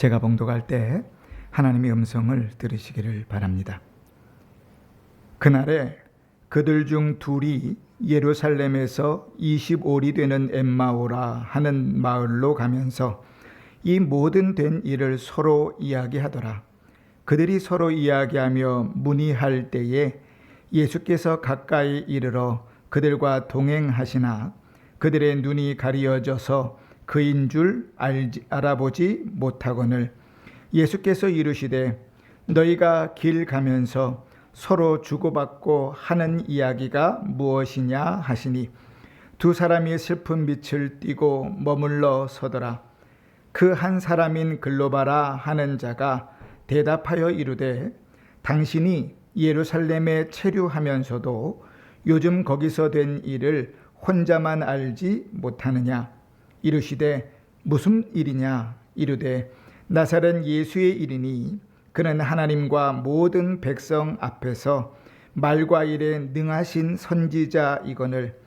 제가 봉독할 때 하나님의 음성을 들으시기를 바랍니다. 그날에 그들 중 둘이 예루살렘에서 25리 되는 엠마오라 하는 마을로 가면서 이 모든 된 일을 서로 이야기하더라. 그들이 서로 이야기하며 문의할 때에 예수께서 가까이 이르러 그들과 동행하시나 그들의 눈이 가리어져서 그인 줄 알아보지 못하거늘 예수께서 이르시되 너희가 길 가면서 서로 주고받고 하는 이야기가 무엇이냐 하시니 두 사람이 슬픈 빛을 띠고 머물러 서더라. 그 한 사람인 글로바라 하는 자가 대답하여 이르되 당신이 예루살렘에 체류하면서도 요즘 거기서 된 일을 혼자만 알지 못하느냐. 이르시되 무슨 일이냐. 이르되 나사렛 예수의 일이니 그는 하나님과 모든 백성 앞에서 말과 일에 능하신 선지자이거늘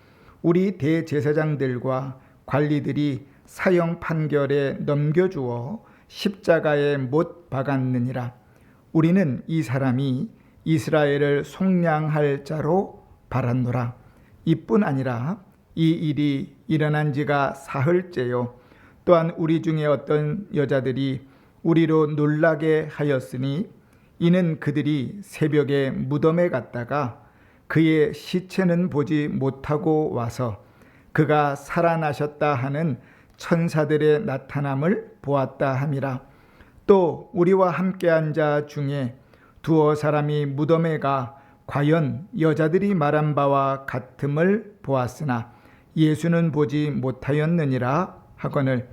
우리 대제사장들과 관리들이 사형 판결에 넘겨주어 십자가에 못 박았느니라. 우리는 이 사람이 이스라엘을 속량할 자로 바랐노라. 이뿐 아니라 이 일이 일어난 지가 사흘째요. 또한 우리 중에 어떤 여자들이 우리로 놀라게 하였으니 이는 그들이 새벽에 무덤에 갔다가 그의 시체는 보지 못하고 와서 그가 살아나셨다 하는 천사들의 나타남을 보았다 함이라. 또 우리와 함께한 자 중에 두어 사람이 무덤에 가 과연 여자들이 말한 바와 같음을 보았으나 예수는 보지 못하였느니라 하거늘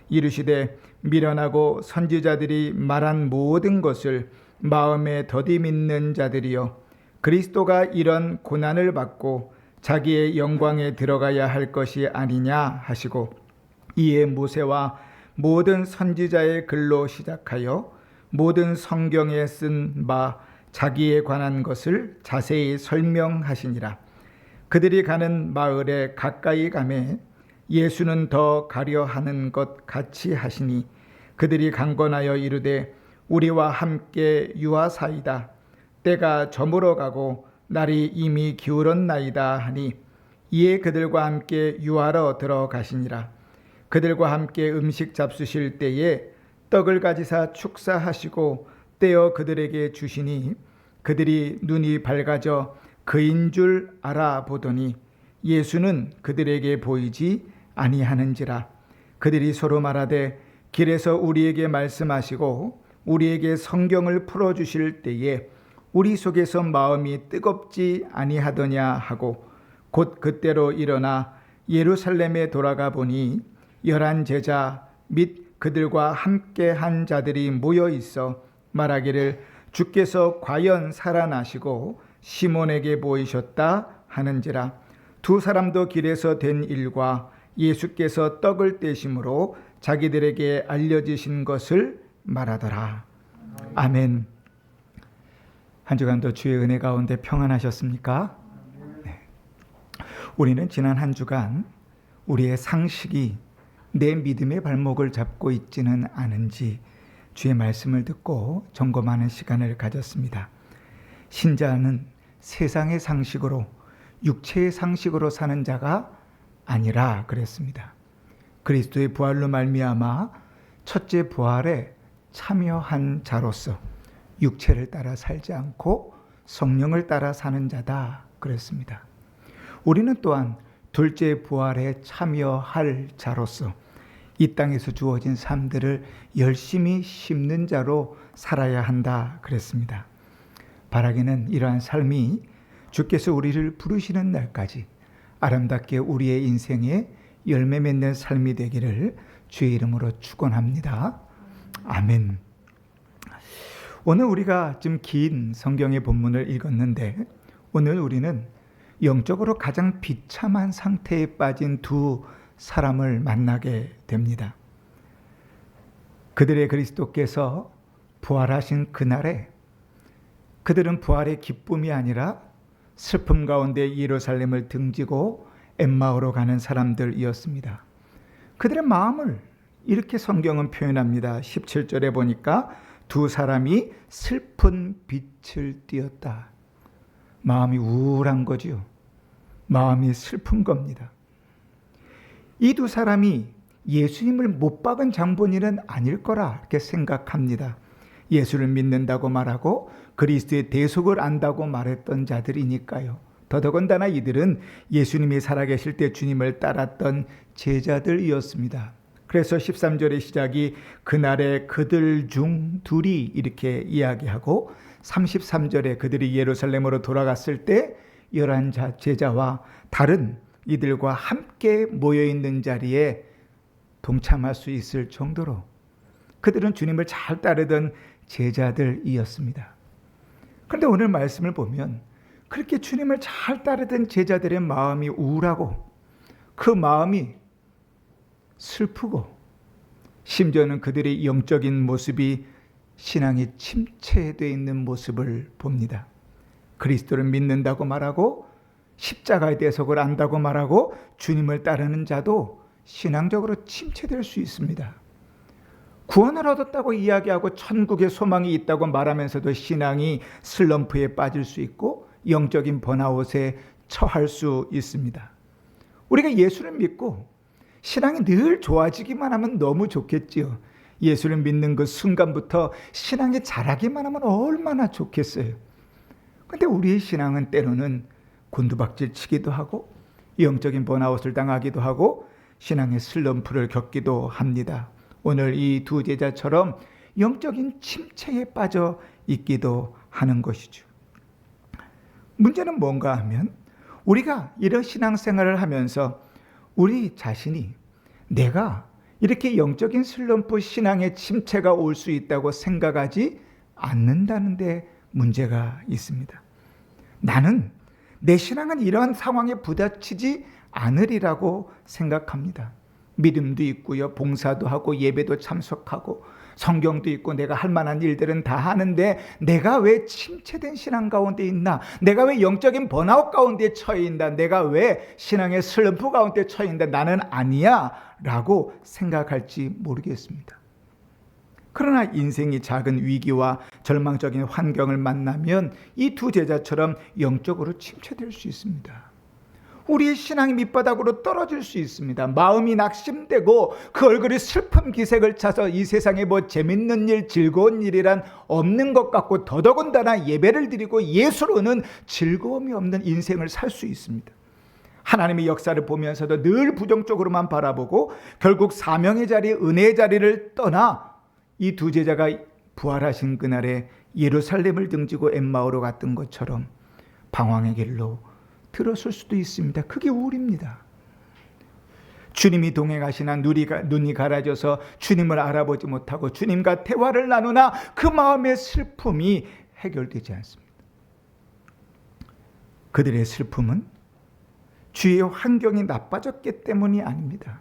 이르시되 미련하고 선지자들이 말한 모든 것을 마음에 더디 믿는 자들이여 그리스도가 이런 고난을 받고 자기의 영광에 들어가야 할 것이 아니냐 하시고 이에 모세와 모든 선지자의 글로 시작하여 모든 성경에 쓴 바 자기에 관한 것을 자세히 설명하시니라. 그들이 가는 마을에 가까이 가매 예수는 더 가려 하는 것 같이 하시니 그들이 강건하여 이르되 우리와 함께 유하사이다. 때가 저물어 가고 날이 이미 기울었나이다 하니 이에 그들과 함께 유하러 들어가시니라. 그들과 함께 음식 잡수실 때에 떡을 가지사 축사하시고 떼어 그들에게 주시니 그들이 눈이 밝아져 그인 줄 알아보더니 예수는 그들에게 보이지 아니하는지라. 그들이 서로 말하되 길에서 우리에게 말씀하시고 우리에게 성경을 풀어주실 때에 우리 속에서 마음이 뜨겁지 아니하더냐 하고 곧 그때로 일어나 예루살렘에 돌아가 보니 11 제자 및 그들과 함께 한 자들이 모여 있어 말하기를 주께서 과연 살아나시고 시몬에게 보이셨다 하는지라. 두 사람도 길에서 된 일과 예수께서 떡을 떼심으로 자기들에게 알려지신 것을 말하더라. 아멘. 한 주간도 주의 은혜 가운데 평안하셨습니까? 네. 우리는 지난 한 주간 우리의 상식이 내 믿음의 발목을 잡고 있지는 않은지 주의 말씀을 듣고 점검하는 시간을 가졌습니다. 신자는 세상의 상식으로 육체의 상식으로 사는 자가 아니라 그랬습니다. 그리스도의 부활로 말미암아 첫째 부활에 참여한 자로서 육체를 따라 살지 않고 성령을 따라 사는 자다 그랬습니다. 우리는 또한 둘째 부활에 참여할 자로서 이 땅에서 주어진 삶들을 열심히 심는 자로 살아야 한다 그랬습니다. 바라기는 이러한 삶이 주께서 우리를 부르시는 날까지 아름답게 우리의 인생에 열매 맺는 삶이 되기를 주의 이름으로 축원합니다. 아멘. 오늘 우리가 좀 긴 성경의 본문을 읽었는데 오늘 우리는 영적으로 가장 비참한 상태에 빠진 두 사람을 만나게 됩니다. 그들의 그리스도께서 부활하신 그날에 그들은 부활의 기쁨이 아니라 슬픔 가운데 예루살렘을 등지고 엠마오로 가는 사람들이었습니다. 그들의 마음을 이렇게 성경은 표현합니다. 17절에 보니까 두 사람이 슬픈 빛을 띠었다. 마음이 우울한 거지요. 마음이 슬픈 겁니다. 이 두 사람이 예수님을 못 박은 장본인은 아닐 거라 이렇게 생각합니다. 예수를 믿는다고 말하고 그리스도의 대속을 안다고 말했던 자들이니까요. 더더군다나 이들은 예수님이 살아계실 때 주님을 따랐던 제자들이었습니다. 그래서 13절의 시작이 그날에 그들 중 둘이 이렇게 이야기하고 33절에 그들이 예루살렘으로 돌아갔을 때 11 제자와 다른 이들과 함께 모여있는 자리에 동참할 수 있을 정도로 그들은 주님을 잘 따르던 제자들이었습니다. 그런데 오늘 말씀을 보면 그렇게 주님을 잘 따르던 제자들의 마음이 우울하고 그 마음이 슬프고 심지어는 그들의 영적인 모습이 신앙이 침체되어 있는 모습을 봅니다. 그리스도를 믿는다고 말하고 십자가의 대속을 안다고 말하고 주님을 따르는 자도 신앙적으로 침체될 수 있습니다. 구원을 얻었다고 이야기하고 천국의 소망이 있다고 말하면서도 신앙이 슬럼프에 빠질 수 있고 영적인 번아웃에 처할 수 있습니다. 우리가 예수를 믿고 신앙이 늘 좋아지기만 하면 너무 좋겠지요. 예수를 믿는 그 순간부터 신앙이 자라기만 하면 얼마나 좋겠어요. 그런데 우리의 신앙은 때로는 곤두박질 치기도 하고 영적인 번아웃을 당하기도 하고 신앙의 슬럼프를 겪기도 합니다. 오늘 이 두 제자처럼 영적인 침체에 빠져 있기도 하는 것이죠. 문제는 뭔가 하면 우리가 이런 신앙생활을 하면서 우리 자신이 내가 이렇게 영적인 슬럼프 신앙의 침체가 올 수 있다고 생각하지 않는다는 데 문제가 있습니다. 나는 내 신앙은 이러한 상황에 부딪히지 않으리라고 생각합니다. 믿음도 있고요, 봉사도 하고 예배도 참석하고 성경도 있고 내가 할 만한 일들은 다 하는데 내가 왜 침체된 신앙 가운데 있나? 내가 왜 영적인 번아웃 가운데 처해 있나? 내가 왜 신앙의 슬럼프 가운데 처해 있나? 나는 아니야 라고 생각할지 모르겠습니다. 그러나 인생이 작은 위기와 절망적인 환경을 만나면 이 두 제자처럼 영적으로 침체될 수 있습니다. 우리의 신앙이 밑바닥으로 떨어질 수 있습니다. 마음이 낙심되고 그 얼굴이 슬픈 기색을 차서 이 세상에 뭐 재밌는 일, 즐거운 일이란 없는 것 같고 더더군다나 예배를 드리고 예수로는 즐거움이 없는 인생을 살 수 있습니다. 하나님의 역사를 보면서도 늘 부정적으로만 바라보고 결국 사명의 자리, 은혜의 자리를 떠나 이 두 제자가 부활하신 그날에 예루살렘을 등지고 엠마오로 갔던 것처럼 방황의 길로 들어설 수도 있습니다. 그게 우울입니다. 주님이 동행하시나 눈이 가라져서 주님을 알아보지 못하고 주님과 대화를 나누나 그 마음의 슬픔이 해결되지 않습니다. 그들의 슬픔은 주위의 환경이 나빠졌기 때문이 아닙니다.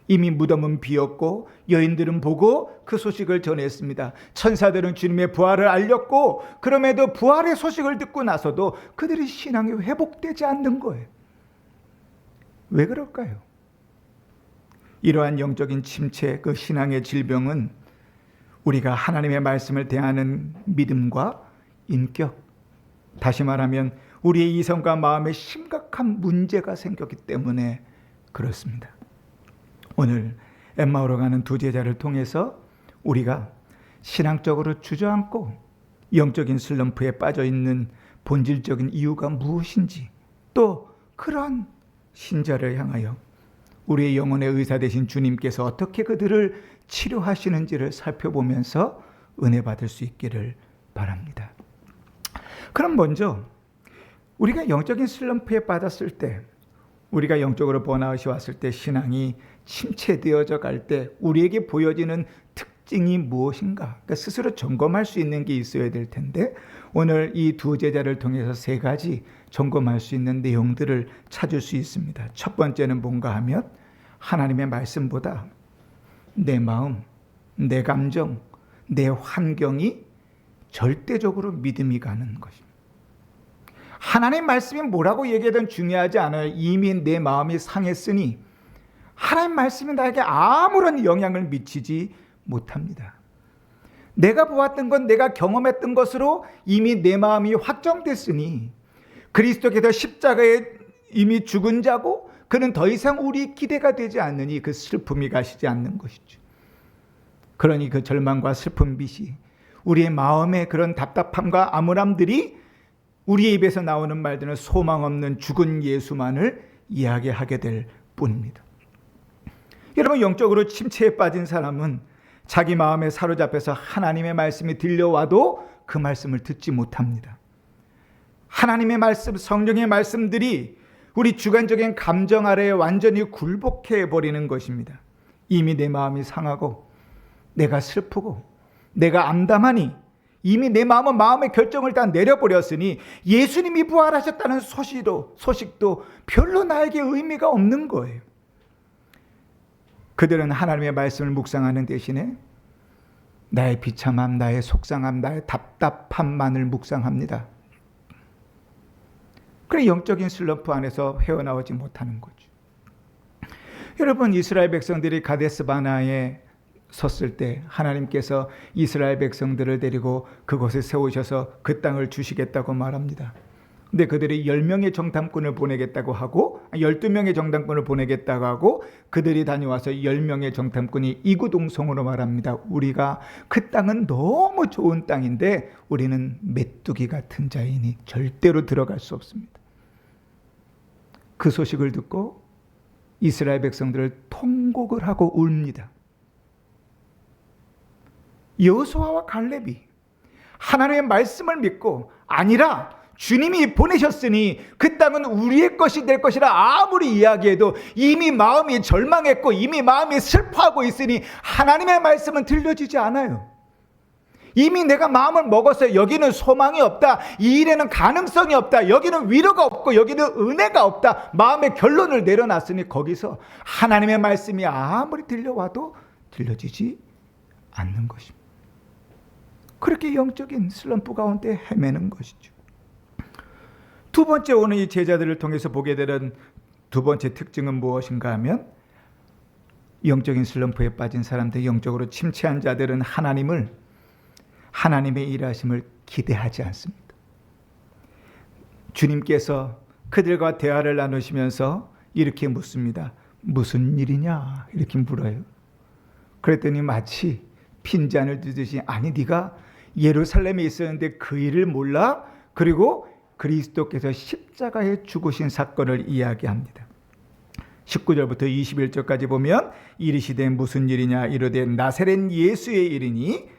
이미 무덤은 비었고 여인들은 보고 그 소식을 전했습니다. 천사들은 주님의 부활을 알렸고 그럼에도 부활의 소식을 듣고 나서도 그들의 신앙이 회복되지 않는 거예요. 왜 그럴까요? 이러한 영적인 침체, 그 신앙의 질병은 우리가 하나님의 말씀을 대하는 믿음과 인격, 다시 말하면 우리의 이성과 마음에 심각한 문제가 생겼기 때문에 그렇습니다. 오늘 엠마오로 가는 두 제자를 통해서 우리가 신앙적으로 주저앉고 영적인 슬럼프에 빠져있는 본질적인 이유가 무엇인지, 또 그런 신자를 향하여 우리의 영혼의 의사 되신 주님께서 어떻게 그들을 치료하시는지를 살펴보면서 은혜 받을 수 있기를 바랍니다. 그럼 먼저 우리가 영적인 슬럼프에 빠졌을 때, 우리가 영적으로 번아웃이 왔을 때, 신앙이 침체되어져 갈 때 우리에게 보여지는 특징이 무엇인가? 그러니까 스스로 점검할 수 있는 게 있어야 될 텐데 오늘 이 두 제자를 통해서 3가지 점검할 수 있는 내용들을 찾을 수 있습니다. 첫 번째는 뭔가 하면 하나님의 말씀보다 내 마음, 내 감정, 내 환경이 절대적으로 믿음이 가는 것입니다. 하나님의 말씀이 뭐라고 얘기하든 중요하지 않아요. 이미 내 마음이 상했으니 하나님 말씀이 나에게 아무런 영향을 미치지 못합니다. 내가 보았던 것, 내가 경험했던 것으로 이미 내 마음이 확정됐으니 그리스도께서 십자가에 이미 죽은 자고 그는 더 이상 우리 기대가 되지 않으니 그 슬픔이 가시지 않는 것이죠. 그러니 그 절망과 슬픔 빛이 우리의 마음의 그런 답답함과 암울함들이 우리의 입에서 나오는 말들은 소망 없는 죽은 예수만을 이야기하게 될 뿐입니다. 여러분, 영적으로 침체에 빠진 사람은 자기 마음에 사로잡혀서 하나님의 말씀이 들려와도 그 말씀을 듣지 못합니다. 하나님의 말씀, 성령의 말씀들이 우리 주관적인 감정 아래에 완전히 굴복해 버리는 것입니다. 이미 내 마음이 상하고 내가 슬프고 내가 암담하니 이미 내 마음은 마음의 결정을 다 내려버렸으니 예수님이 부활하셨다는 소식도 별로 나에게 의미가 없는 거예요. 그들은 하나님의 말씀을 묵상하는 대신에 나의 비참함, 나의 속상함, 나의 답답함만을 묵상합니다. 그래 영적인 슬럼프 안에서 헤어나오지 못하는 거죠. 여러분, 이스라엘 백성들이 가데스 바네아에 섰을 때 하나님께서 이스라엘 백성들을 데리고 그곳에 세우셔서 그 땅을 주시겠다고 말합니다. 근데 그들이 10명의 정탐꾼을 보내겠다고 하고 12명의 정탐꾼을 보내겠다고 하고 그들이 다녀와서 10명의 정탐꾼이 이구동성으로 말합니다. 우리가 그 땅은 너무 좋은 땅인데 우리는 메뚜기 같은 자이니 절대로 들어갈 수 없습니다. 그 소식을 듣고 이스라엘 백성들을 통곡을 하고 웁니다. 여호수아와 갈렙이 하나님의 말씀을 믿고 아니라 주님이 보내셨으니 그 땅은 우리의 것이 될 것이라 아무리 이야기해도 이미 마음이 절망했고 이미 마음이 슬퍼하고 있으니 하나님의 말씀은 들려지지 않아요. 이미 내가 마음을 먹었어요. 여기는 소망이 없다. 이 일에는 가능성이 없다. 여기는 위로가 없고 여기는 은혜가 없다. 마음의 결론을 내려놨으니 거기서 하나님의 말씀이 아무리 들려와도 들려지지 않는 것입니다. 그렇게 영적인 슬럼프 가운데 헤매는 것이죠. 두 번째, 오늘 이 제자들을 통해서 보게 되는 두 번째 특징은 무엇인가 하면 영적인 슬럼프에 빠진 사람들, 영적으로 침체한 자들은 하나님의 일하심을 기대하지 않습니다. 주님께서 그들과 대화를 나누시면서 이렇게 묻습니다. 무슨 일이냐? 이렇게 물어요. 그랬더니 마치 핀잔을 드듯이 아니 네가 예루살렘에 있었는데 그 일을 몰라? 그리고 그리스도께서 십자가에 죽으신 사건을 이야기합니다. 19절부터 21절까지 보면 이르시되 무슨 일이냐 이르되 나사렛 예수의 일이니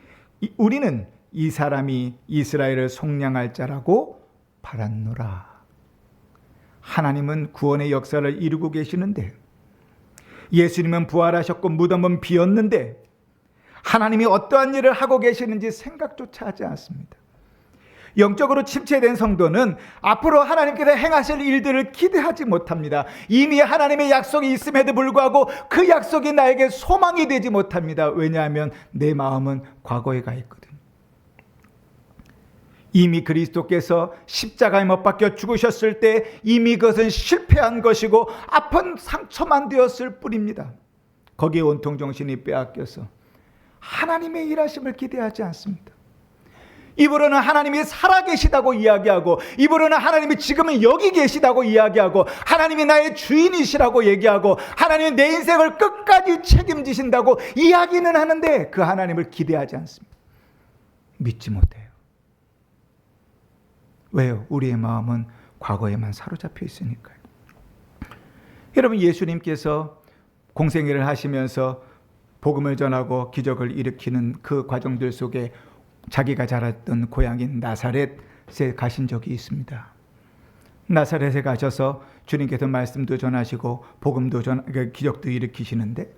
우리는 이 사람이 이스라엘을 속량할 자라고 바랐노라. 하나님은 구원의 역사를 이루고 계시는데 예수님은 부활하셨고 무덤은 비었는데 하나님이 어떠한 일을 하고 계시는지 생각조차 하지 않습니다. 영적으로 침체된 성도는 앞으로 하나님께서 행하실 일들을 기대하지 못합니다. 이미 하나님의 약속이 있음에도 불구하고 그 약속이 나에게 소망이 되지 못합니다. 왜냐하면 내 마음은 과거에 가 있거든요. 이미 그리스도께서 십자가에 못 박혀 죽으셨을 때 이미 그것은 실패한 것이고 아픈 상처만 되었을 뿐입니다. 거기에 온통 정신이 빼앗겨서 하나님의 일하심을 기대하지 않습니다. 입으로는 하나님이 살아계시다고 이야기하고 입으로는 하나님이 지금은 여기 계시다고 이야기하고 하나님이 나의 주인이시라고 얘기하고 하나님이 내 인생을 끝까지 책임지신다고 이야기는 하는데 그 하나님을 기대하지 않습니다. 믿지 못해요. 왜요? 우리의 마음은 과거에만 사로잡혀 있으니까요. 여러분, 예수님께서 공생애를 하시면서 복음을 전하고 기적을 일으키는 그 과정들 속에 자기가 자랐던 고향인 나사렛에 가신 적이 있습니다. 나사렛에 가셔서 주님께서 말씀도 전하시고 복음도 기적도 일으키시는데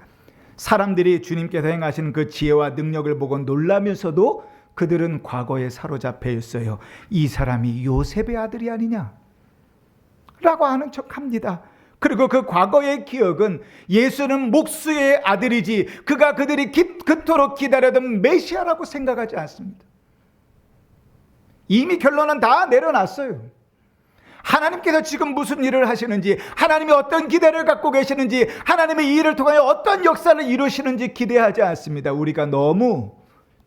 사람들이 주님께서 행하신 그 지혜와 능력을 보고 놀라면서도 그들은 과거에 사로잡혀 있어요. 이 사람이 요셉의 아들이 아니냐? 라고 하는 척합니다. 그리고 그 과거의 기억은 예수는 목수의 아들이지 그가 그들이 그토록 기다려던 메시아라고 생각하지 않습니다. 이미 결론은 다 내려놨어요. 하나님께서 지금 무슨 일을 하시는지, 하나님이 어떤 기대를 갖고 계시는지, 하나님의 이 일을 통하여 어떤 역사를 이루시는지 기대하지 않습니다. 우리가 너무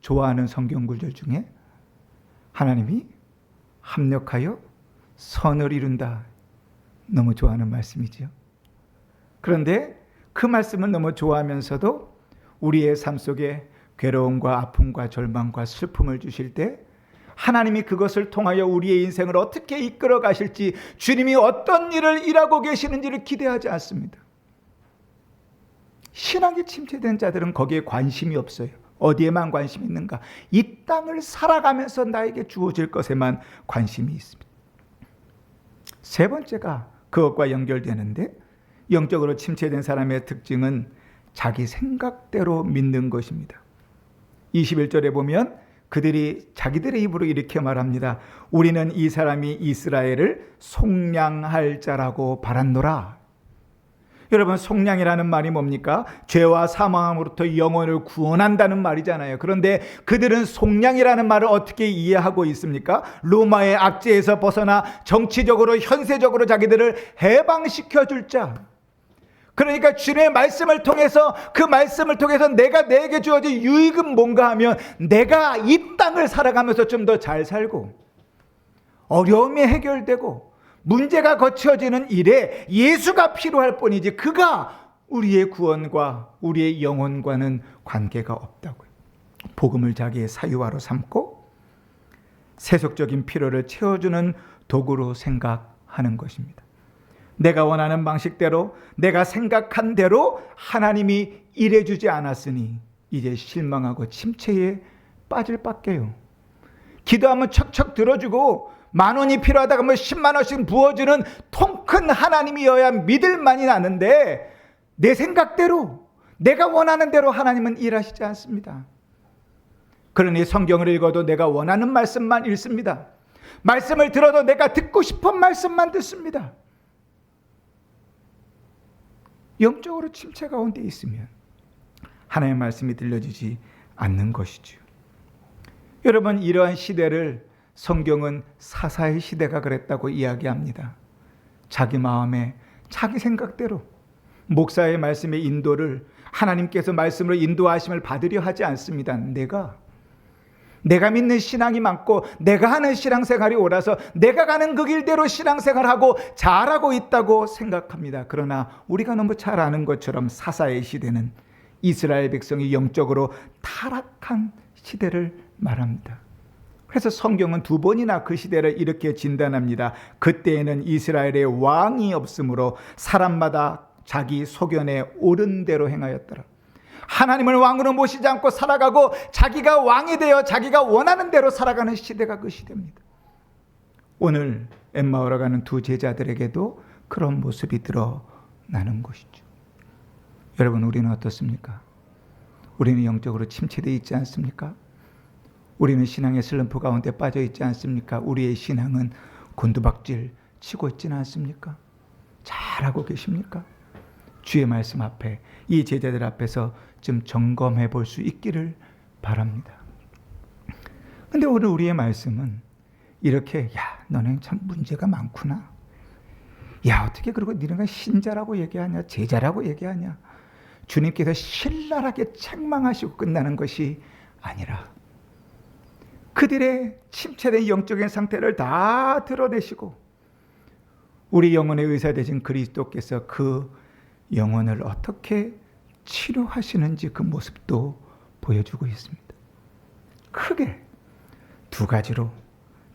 좋아하는 성경 구절 중에 하나님이 합력하여 선을 이룬다, 너무 좋아하는 말씀이죠. 그런데 그 말씀을 너무 좋아하면서도 우리의 삶 속에 괴로움과 아픔과 절망과 슬픔을 주실 때 하나님이 그것을 통하여 우리의 인생을 어떻게 이끌어 가실지, 주님이 어떤 일을 일하고 계시는지를 기대하지 않습니다. 신앙이 침체된 자들은 거기에 관심이 없어요. 어디에만 관심이 있는가? 이 땅을 살아가면서 나에게 주어질 것에만 관심이 있습니다. 세 번째가 그것과 연결되는데, 영적으로 침체된 사람의 특징은 자기 생각대로 믿는 것입니다. 21절에 보면 그들이 자기들의 입으로 이렇게 말합니다. 우리는 이 사람이 이스라엘을 속량할 자라고 바랐노라. 여러분, 속량이라는 말이 뭡니까? 죄와 사망으로부터 영혼을 구원한다는 말이잖아요. 그런데 그들은 속량이라는 말을 어떻게 이해하고 있습니까? 로마의 압제에서 벗어나 정치적으로, 현세적으로 자기들을 해방시켜 줄 자. 그러니까 주님의 말씀을 통해서, 그 말씀을 통해서 내게 주어진 유익은 뭔가 하면 내가 이 땅을 살아가면서 좀 더 잘 살고, 어려움이 해결되고, 문제가 거쳐지는 일에 예수가 필요할 뿐이지 그가 우리의 구원과 우리의 영혼과는 관계가 없다고요. 복음을 자기의 사유화로 삼고 세속적인 필요를 채워주는 도구로 생각하는 것입니다. 내가 원하는 방식대로, 내가 생각한 대로 하나님이 일해주지 않았으니 이제 실망하고 침체에 빠질 밖에요. 기도하면 척척 들어주고, 10,000원이 필요하다고 하면 10만 원씩 부어주는 통 큰 하나님이어야 믿을만이 나는데, 내 생각대로, 내가 원하는 대로 하나님은 일하시지 않습니다. 그러니 성경을 읽어도 내가 원하는 말씀만 읽습니다. 말씀을 들어도 내가 듣고 싶은 말씀만 듣습니다. 영적으로 침체 가운데 있으면 하나님의 말씀이 들려지지 않는 것이죠. 여러분, 이러한 시대를 성경은 사사의 시대가 그랬다고 이야기합니다. 자기 마음에, 자기 생각대로 목사의 말씀의 인도를, 하나님께서 말씀으로 인도하심을 받으려 하지 않습니다. 내가 믿는 신앙이 많고 내가 하는 신앙생활이 옳아서 내가 가는 그 길대로 신앙생활하고 잘하고 있다고 생각합니다. 그러나 우리가 너무 잘 아는 것처럼 사사의 시대는 이스라엘 백성이 영적으로 타락한 시대를 말합니다. 그래서 성경은 2번이나 그 시대를 이렇게 진단합니다. 그때에는 이스라엘의 왕이 없으므로 사람마다 자기 소견에 옳은 대로 행하였더라. 하나님을 왕으로 모시지 않고 살아가고 자기가 왕이 되어 자기가 원하는 대로 살아가는 시대가 그 시대입니다. 오늘 엠마오로 가는 두 제자들에게도 그런 모습이 드러나는 것이죠. 여러분, 우리는 어떻습니까? 우리는 영적으로 침체되어 있지 않습니까? 우리는 신앙의 슬럼프 가운데 빠져 있지 않습니까? 우리의 신앙은 곤두박질 치고 있지는 않습니까? 잘하고 계십니까? 주의 말씀 앞에, 이 제자들 앞에서 좀 점검해 볼 수 있기를 바랍니다. 근데 오늘 우리의 말씀은 이렇게, 야, 너는 참 문제가 많구나. 야, 어떻게 그러고 너네가 신자라고 얘기하냐, 제자라고 얘기하냐. 주님께서 신랄하게 책망하시고 끝나는 것이 아니라 그들의 침체된 영적인 상태를 다 드러내시고 우리 영혼의 의사 되신 그리스도께서 그 영혼을 어떻게 치료하시는지 그 모습도 보여주고 있습니다. 크게 2가지로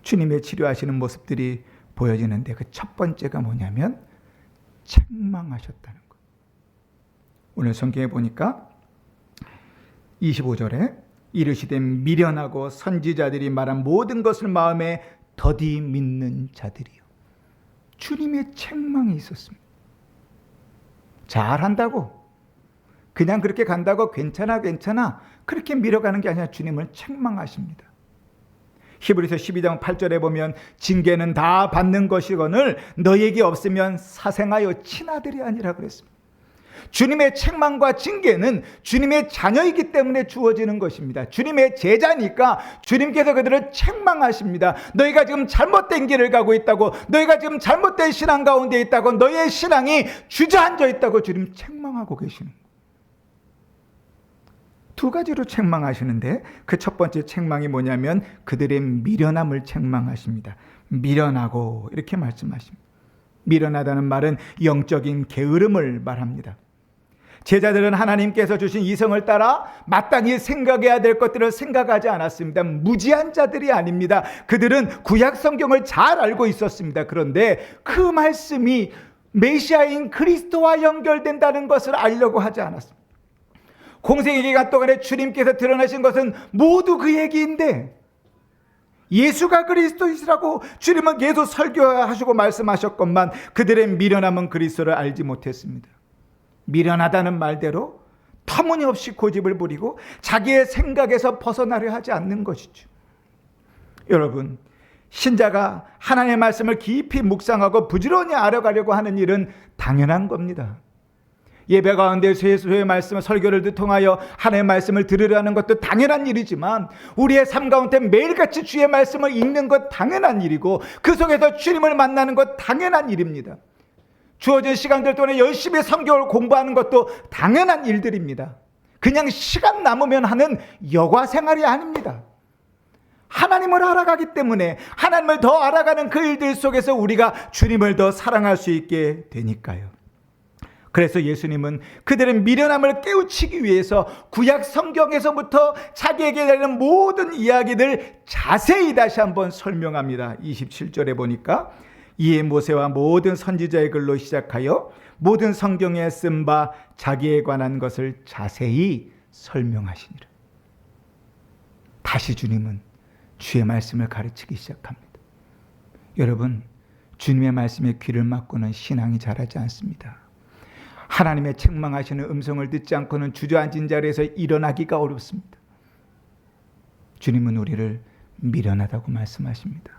주님의 치료하시는 모습들이 보여지는데, 그 첫 번째가 뭐냐면 책망하셨다는 것. 오늘 성경에 보니까 25절에 이르시되 미련하고 선지자들이 말한 모든 것을 마음에 더디 믿는 자들이요. 주님의 책망이 있었습니다. 잘한다고, 그냥 그렇게 간다고 괜찮아 그렇게 밀어가는 게 아니라 주님을 책망하십니다. 히브리서 12장 8절에 보면 징계는 다 받는 것이거늘 너희에게 없으면 사생하여 친아들이 아니라 그랬습니다. 주님의 책망과 징계는 주님의 자녀이기 때문에 주어지는 것입니다. 주님의 제자니까 주님께서 그들을 책망하십니다. 너희가 지금 잘못된 길을 가고 있다고, 너희가 지금 잘못된 신앙 가운데 있다고, 너희의 신앙이 주저앉아 있다고 주님 책망하고 계시는 거예요. 두 가지로 책망하시는데 그 첫 번째 책망이 뭐냐면 그들의 미련함을 책망하십니다. 미련하고 이렇게 말씀하십니다. 미련하다는 말은 영적인 게으름을 말합니다. 제자들은 하나님께서 주신 이성을 따라 마땅히 생각해야 될 것들을 생각하지 않았습니다. 무지한 자들이 아닙니다. 그들은 구약 성경을 잘 알고 있었습니다. 그런데 그 말씀이 메시아인 그리스도와 연결된다는 것을 알려고 하지 않았습니다. 공생의 기간 동안에 주님께서 드러나신 것은 모두 그 얘기인데 예수가 그리스도이시라고 주님은 계속 설교하시고 말씀하셨건만 그들의 미련함은 그리스도를 알지 못했습니다. 미련하다는 말대로 터무니없이 고집을 부리고 자기의 생각에서 벗어나려 하지 않는 것이죠. 여러분, 신자가 하나님의 말씀을 깊이 묵상하고 부지런히 알아가려고 하는 일은 당연한 겁니다. 예배 가운데 예수의 말씀을 설교를 통하여 하나님의 말씀을 들으려는 것도 당연한 일이지만 우리의 삶 가운데 매일같이 주의 말씀을 읽는 것 당연한 일이고 그 속에서 주님을 만나는 것 당연한 일입니다. 주어진 시간들 동안에 열심히 성경을 공부하는 것도 당연한 일들입니다. 그냥 시간 남으면 하는 여가 생활이 아닙니다. 하나님을 알아가기 때문에 하나님을 더 알아가는 그 일들 속에서 우리가 주님을 더 사랑할 수 있게 되니까요. 그래서 예수님은 그들의 미련함을 깨우치기 위해서 구약 성경에서부터 자기에게 되는 모든 이야기들 자세히 다시 한번 설명합니다. 27절에 보니까 이에 모세와 모든 선지자의 글로 시작하여 모든 성경에 쓴 바 자기에 관한 것을 자세히 설명하시니라. 다시 주님은 주의 말씀을 가르치기 시작합니다. 여러분, 주님의 말씀에 귀를 막고는 신앙이 자라지 않습니다. 하나님의 책망하시는 음성을 듣지 않고는 주저앉은 자리에서 일어나기가 어렵습니다. 주님은 우리를 미련하다고 말씀하십니다.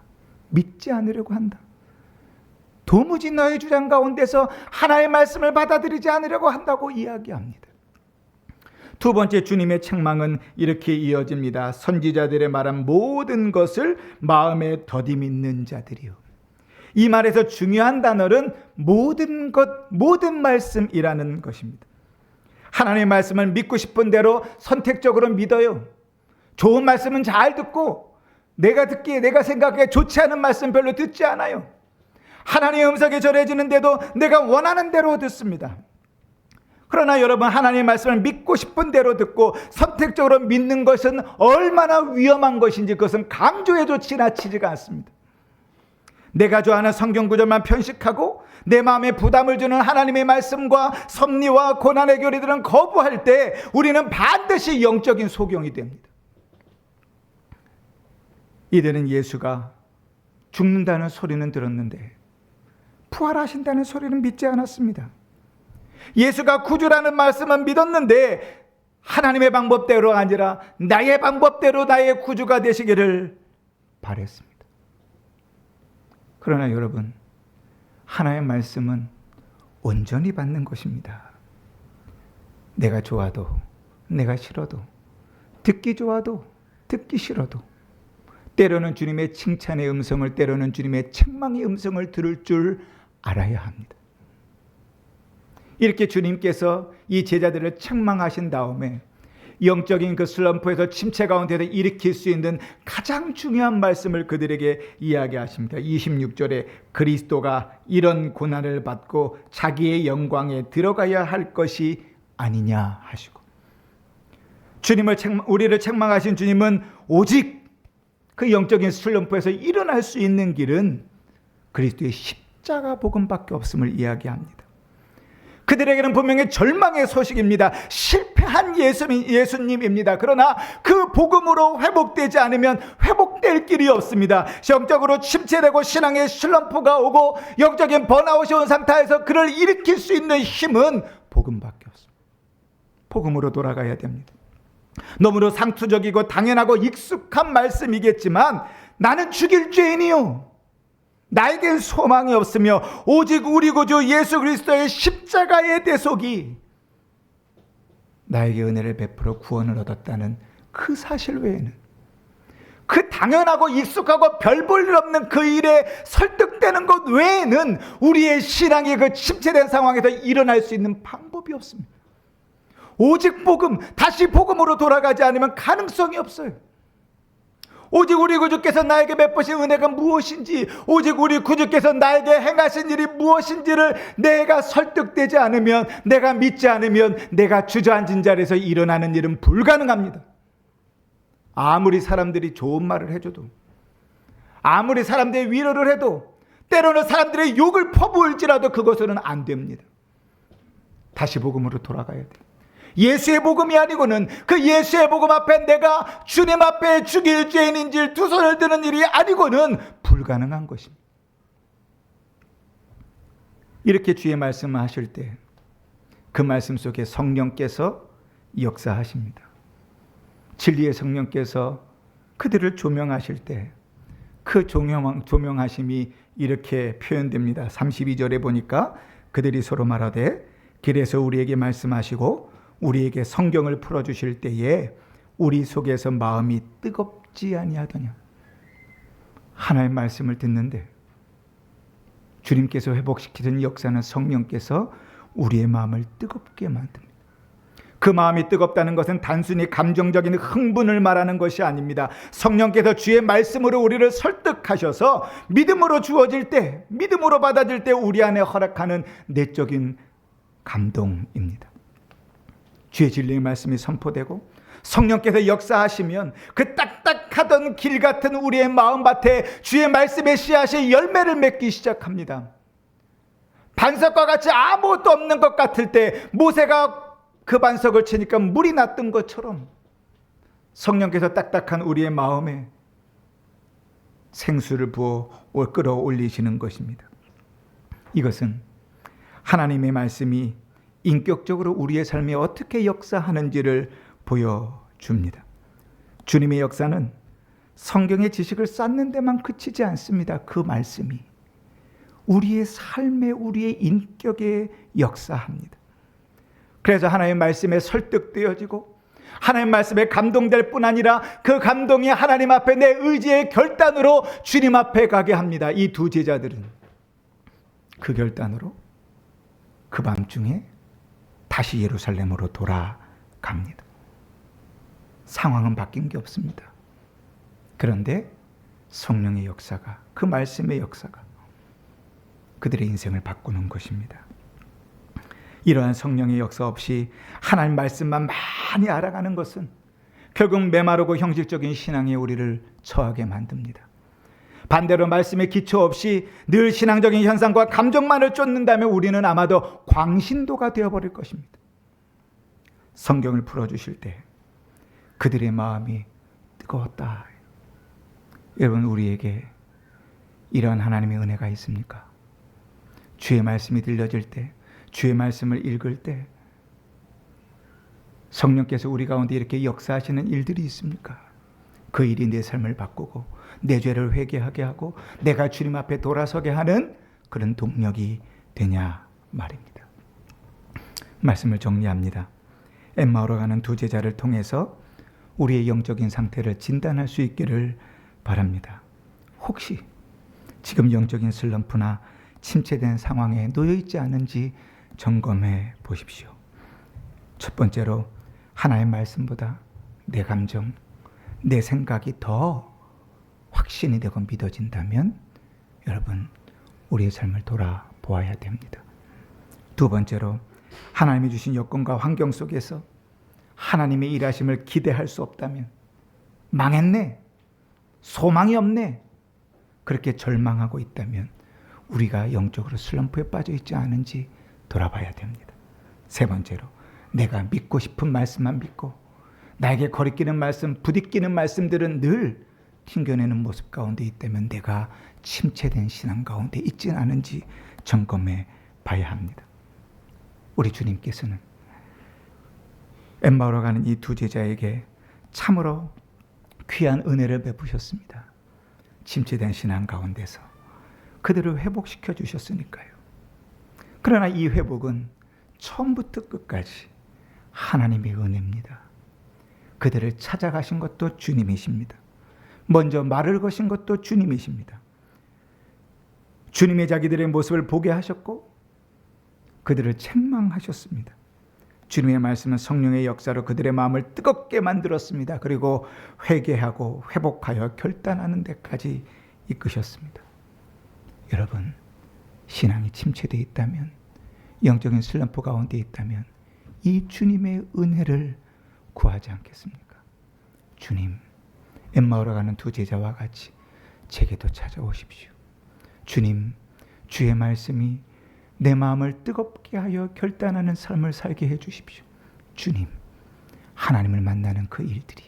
믿지 않으려고 한다. 도무지 너의 주장 가운데서 하나님의 말씀을 받아들이지 않으려고 한다고 이야기합니다. 두 번째 주님의 책망은 이렇게 이어집니다. 선지자들의 말한 모든 것을 마음에 더디 믿는 자들이요. 이 말에서 중요한 단어는 모든 것, 모든 말씀이라는 것입니다. 하나님의 말씀을 믿고 싶은 대로 선택적으로 믿어요. 좋은 말씀은 잘 듣고 내가 듣기에 내가 생각에 좋지 않은 말씀 별로 듣지 않아요. 하나님의 음성이 전해지는데도 내가 원하는 대로 듣습니다. 그러나 여러분, 하나님의 말씀을 믿고 싶은 대로 듣고 선택적으로 믿는 것은 얼마나 위험한 것인지 그것은 강조해도 지나치지가 않습니다. 내가 좋아하는 성경 구절만 편식하고 내 마음에 부담을 주는 하나님의 말씀과 섭리와 고난의 교리들은 거부할 때 우리는 반드시 영적인 소경이 됩니다. 이들은 예수가 죽는다는 소리는 들었는데 부활하신다는 소리는 믿지 않았습니다. 예수가 구주라는 말씀은 믿었는데 하나님의 방법대로 아니라 나의 방법대로 나의 구주가 되시기를 바랬습니다. 그러나 여러분, 하나님의 말씀은 온전히 받는 것입니다. 내가 좋아도 내가 싫어도, 듣기 좋아도 듣기 싫어도, 때로는 주님의 칭찬의 음성을, 때로는 주님의 책망의 음성을 들을 줄 알아야 합니다. 이렇게 주님께서 이 제자들을 책망하신 다음에 영적인 그 슬럼프에서 침체 가운데서 일으킬 수 있는 가장 중요한 말씀을 그들에게 이야기하십니다. 26절에 그리스도가 이런 고난을 받고 자기의 영광에 들어가야 할 것이 아니냐 하시고, 우리를 책망하신 주님은 오직 그 영적인 슬럼프에서 일어날 수 있는 길은 그리스도의 십자가 복음밖에 없음을 이야기합니다. 그들에게는 분명히 절망의 소식입니다. 실패한 예수님입니다. 그러나 그 복음으로 회복되지 않으면 회복될 길이 없습니다. 영적으로 침체되고 신앙의 슬럼프가 오고 영적인 번아웃이 온 상태에서 그를 일으킬 수 있는 힘은 복음밖에 없습니다. 복음으로 돌아가야 됩니다. 너무도 상투적이고 당연하고 익숙한 말씀이겠지만 나는 죽일 죄인이요, 나에겐 소망이 없으며 오직 우리 구주 예수 그리스도의 십자가의 대속이 나에게 은혜를 베풀어 구원을 얻었다는 그 사실 외에는, 그 당연하고 익숙하고 별 볼 일 없는 그 일에 설득되는 것 외에는 우리의 신앙이 그 침체된 상황에서 일어날 수 있는 방법이 없습니다. 오직 복음, 다시 복음으로 돌아가지 않으면 가능성이 없어요. 오직 우리 구주께서 나에게 베푸신 은혜가 무엇인지, 오직 우리 구주께서 나에게 행하신 일이 무엇인지를 내가 설득되지 않으면, 내가 믿지 않으면 내가 주저앉은 자리에서 일어나는 일은 불가능합니다. 아무리 사람들이 좋은 말을 해줘도, 아무리 사람들이 위로를 해도, 때로는 사람들의 욕을 퍼부을지라도 그것은 안 됩니다. 다시 복음으로 돌아가야 돼요. 예수의 복음이 아니고는, 그 예수의 복음 앞에 내가 주님 앞에 죽일 죄인인지 두 손을 드는 일이 아니고는 불가능한 것입니다. 이렇게 주의 말씀을 하실 때 그 말씀 속에 성령께서 역사하십니다. 진리의 성령께서 그들을 조명하실 때 그 조명하심이 이렇게 표현됩니다. 32절에 보니까 그들이 서로 말하되 길에서 우리에게 말씀하시고 우리에게 성경을 풀어주실 때에 우리 속에서 마음이 뜨겁지 아니하더냐. 하나님의 말씀을 듣는데 주님께서 회복시키는 역사는 성령께서 우리의 마음을 뜨겁게 만듭니다. 그 마음이 뜨겁다는 것은 단순히 감정적인 흥분을 말하는 것이 아닙니다. 성령께서 주의 말씀으로 우리를 설득하셔서 믿음으로 주어질 때, 믿음으로 받아질 때 우리 안에 허락하는 내적인 감동입니다. 주의 진리의 말씀이 선포되고 성령께서 역사하시면 그 딱딱하던 길 같은 우리의 마음밭에 주의 말씀의 씨앗이 열매를 맺기 시작합니다. 반석과 같이 아무것도 없는 것 같을 때 모세가 그 반석을 치니까 물이 났던 것처럼 성령께서 딱딱한 우리의 마음에 생수를 부어 끌어올리시는 것입니다. 이것은 하나님의 말씀이 인격적으로 우리의 삶에 어떻게 역사하는지를 보여줍니다. 주님의 역사는 성경의 지식을 쌓는 데만 그치지 않습니다. 그 말씀이 우리의 삶에, 우리의 인격에 역사합니다. 그래서 하나님의 말씀에 설득되어지고 하나님의 말씀에 감동될 뿐 아니라 그 감동이 하나님 앞에 내 의지의 결단으로 주님 앞에 가게 합니다. 이 두 제자들은 그 결단으로 그 밤중에 다시 예루살렘으로 돌아갑니다. 상황은 바뀐 게 없습니다. 그런데 성령의 역사가, 그 말씀의 역사가 그들의 인생을 바꾸는 것입니다. 이러한 성령의 역사 없이 하나님 말씀만 많이 알아가는 것은 결국 메마르고 형식적인 신앙에 우리를 처하게 만듭니다. 반대로 말씀의 기초 없이 늘 신앙적인 현상과 감정만을 쫓는다면 우리는 아마도 광신도가 되어버릴 것입니다. 성경을 풀어주실 때 그들의 마음이 뜨거웠다. 여러분, 우리에게 이러한 하나님의 은혜가 있습니까? 주의 말씀이 들려질 때, 주의 말씀을 읽을 때 성령께서 우리 가운데 이렇게 역사하시는 일들이 있습니까? 그 일이 내 삶을 바꾸고 내 죄를 회개하게 하고 내가 주님 앞에 돌아서게 하는 그런 동력이 되냐 말입니다. 말씀을 정리합니다. 엠마오로 가는 두 제자를 통해서 우리의 영적인 상태를 진단할 수 있기를 바랍니다. 혹시 지금 영적인 슬럼프나 침체된 상황에 놓여 있지 않은지 점검해 보십시오. 첫 번째로 하나의 말씀보다 내 감정, 내 생각이 더 확신이 되고 믿어진다면 여러분, 우리의 삶을 돌아보아야 됩니다. 두 번째로 하나님이 주신 여건과 환경 속에서 하나님의 일하심을 기대할 수 없다면, 망했네, 소망이 없네, 그렇게 절망하고 있다면 우리가 영적으로 슬럼프에 빠져 있지 않은지 돌아봐야 됩니다. 세 번째로 내가 믿고 싶은 말씀만 믿고 나에게 거리끼는 말씀, 부딪히는 말씀들은 늘 튕겨내는 모습 가운데 있다면 내가 침체된 신앙 가운데 있지 않은지 점검해 봐야 합니다. 우리 주님께서는 엠마오로 가는 이 두 제자에게 참으로 귀한 은혜를 베푸셨습니다. 침체된 신앙 가운데서 그들을 회복시켜 주셨으니까요. 그러나 이 회복은 처음부터 끝까지 하나님의 은혜입니다. 그들을 찾아가신 것도 주님이십니다. 먼저 말을 거신 것도 주님이십니다. 주님의 자기들의 모습을 보게 하셨고 그들을 책망하셨습니다. 주님의 말씀은 성령의 역사로 그들의 마음을 뜨겁게 만들었습니다. 그리고 회개하고 회복하여 결단하는 데까지 이끄셨습니다. 여러분, 신앙이 침체되어 있다면, 영적인 슬럼프 가운데 있다면 이 주님의 은혜를 구하지 않겠습니까? 주님, 엠마오로 가는 두 제자와 같이 제게도 찾아오십시오. 주님, 주의 말씀이 내 마음을 뜨겁게 하여 결단하는 삶을 살게 해주십시오. 주님, 하나님을 만나는 그 일들이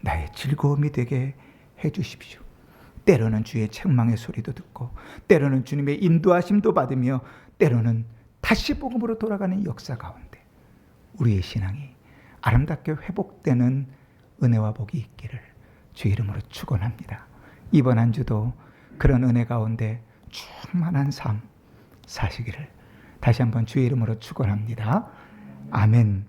나의 즐거움이 되게 해주십시오. 때로는 주의 책망의 소리도 듣고 때로는 주님의 인도하심도 받으며 때로는 다시 복음으로 돌아가는 역사 가운데 우리의 신앙이 아름답게 회복되는 은혜와 복이 있기를 주의 이름으로 축원합니다. 이번 한 주도 그런 은혜 가운데 충만한 삶 사시기를 다시 한번 주의 이름으로 축원합니다. 아멘.